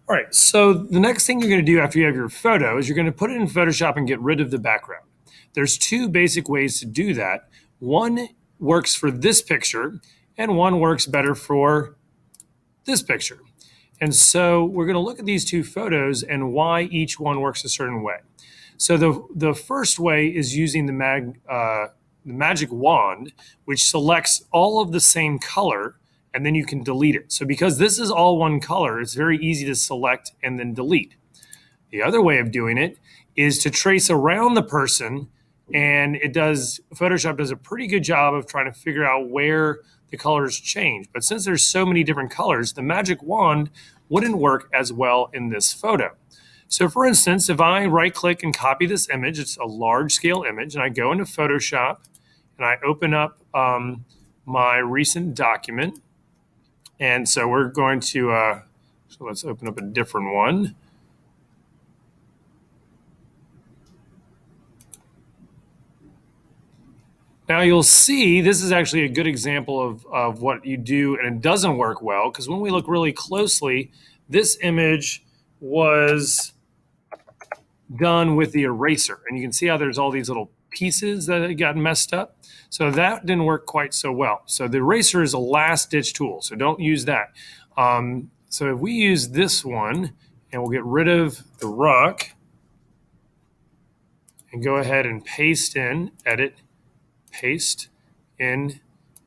All right, so the next thing you're going to do after you have your photo is you're going to put it in Photoshop and get rid of the background. There's two basic ways to do that. One works for this picture, and one works better for this picture. And so we're going to look at these two photos and why each one works a certain way. So the first way is using the magic wand, which selects all of the same color, and then you can delete it. So because this is all one color, it's very easy to select and then delete. The other way of doing it is to trace around the person, and Photoshop does a pretty good job of trying to figure out where the colors change. But since there's so many different colors, the magic wand wouldn't work as well in this photo. So for instance, if I right click and copy this image, it's a large scale image, and I go into Photoshop and I open up my recent document. And so we're going to, so let's open up a different one. Now you'll see this is actually a good example of what you do, and it doesn't work well because when we look really closely, this image was done with the eraser, and you can see how there's all these little pieces that got messed up. So that didn't work quite so well. So the eraser is a last ditch tool, so don't use that. So if we use this one, and we'll get rid of the rock and go ahead and paste in, edit, paste in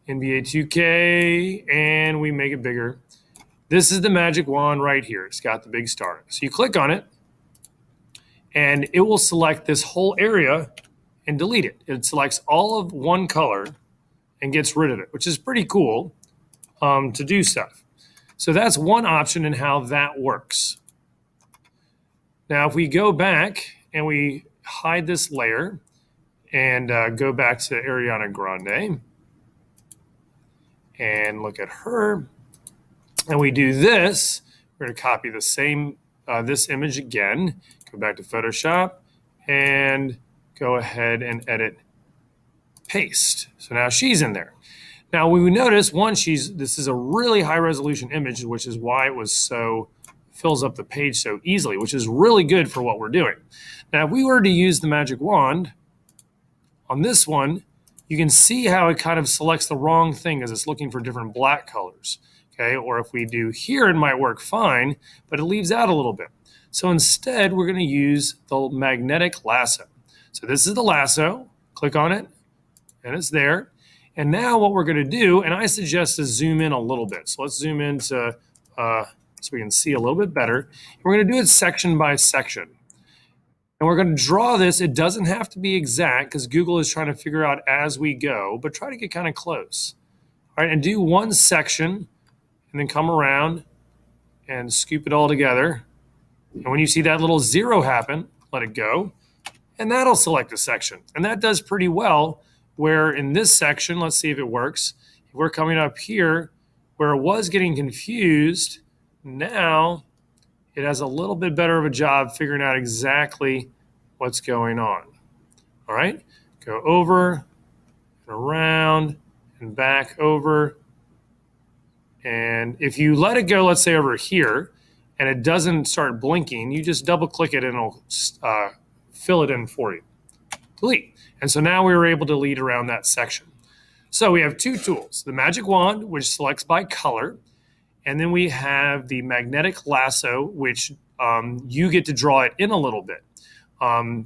NBA 2K, and we make it bigger. This is the magic wand right here. It's got the big star. So you click on it, and it will select this whole area and delete it. It selects all of one color and gets rid of it, which is pretty cool to do stuff. So that's one option in how that works. Now, if we go back and we hide this layer and go back to Ariana Grande and look at her, and we do this, we're going to copy the same this image again, go back to Photoshop, and go ahead and edit, paste. So now she's in there. Now we notice this is a really high resolution image, which is why it fills up the page so easily, which is really good for what we're doing. Now, if we were to use the magic wand on this one, you can see how it kind of selects the wrong thing as it's looking for different black colors. Okay, or if we do here, it might work fine, but it leaves out a little bit. So instead, we're going to use the magnetic lasso. So this is the lasso. Click on it, and it's there. And now what we're going to do, and I suggest to zoom in a little bit. So let's zoom in so we can see a little bit better. We're going to do it section by section. And we're going to draw this. It doesn't have to be exact because Google is trying to figure out as we go, but try to get kind of close. All right, and do one section, and then come around and scoop it all together. And when you see that little zero happen, let it go, and that'll select a section. And that does pretty well, where in this section, let's see if it works. If we're coming up here where it was getting confused, now it has a little bit better of a job figuring out exactly what's going on. All right, go over and around and back over. And if you let it go, let's say over here, and it doesn't start blinking, you just double click it and it'll fill it in for you. Delete. And so now we were able to delete around that section. So we have two tools, the magic wand, which selects by color, and then we have the magnetic lasso, which you get to draw it in a little bit.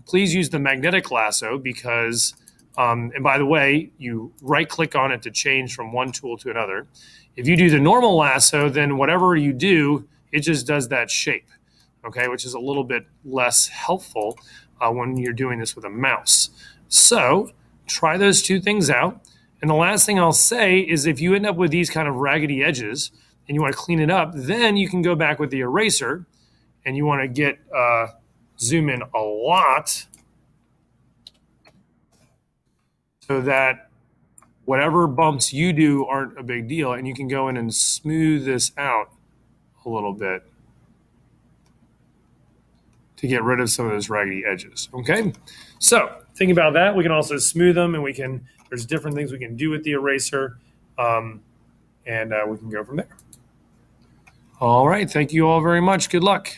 Please use the magnetic lasso because, and by the way, you right click on it to change from one tool to another. If you do the normal lasso, then whatever you do, it just does that shape, okay, which is a little bit less helpful when you're doing this with a mouse. So try those two things out. And the last thing I'll say is if you end up with these kind of raggedy edges and you want to clean it up, then you can go back with the eraser and you want to get zoom in a lot so that whatever bumps you do aren't a big deal, and you can go in and smooth this out a little bit to get rid of some of those raggedy edges, okay? So think about that. We can also smooth them, and there's different things we can do with the eraser, and we can go from there. All right. Thank you all very much. Good luck.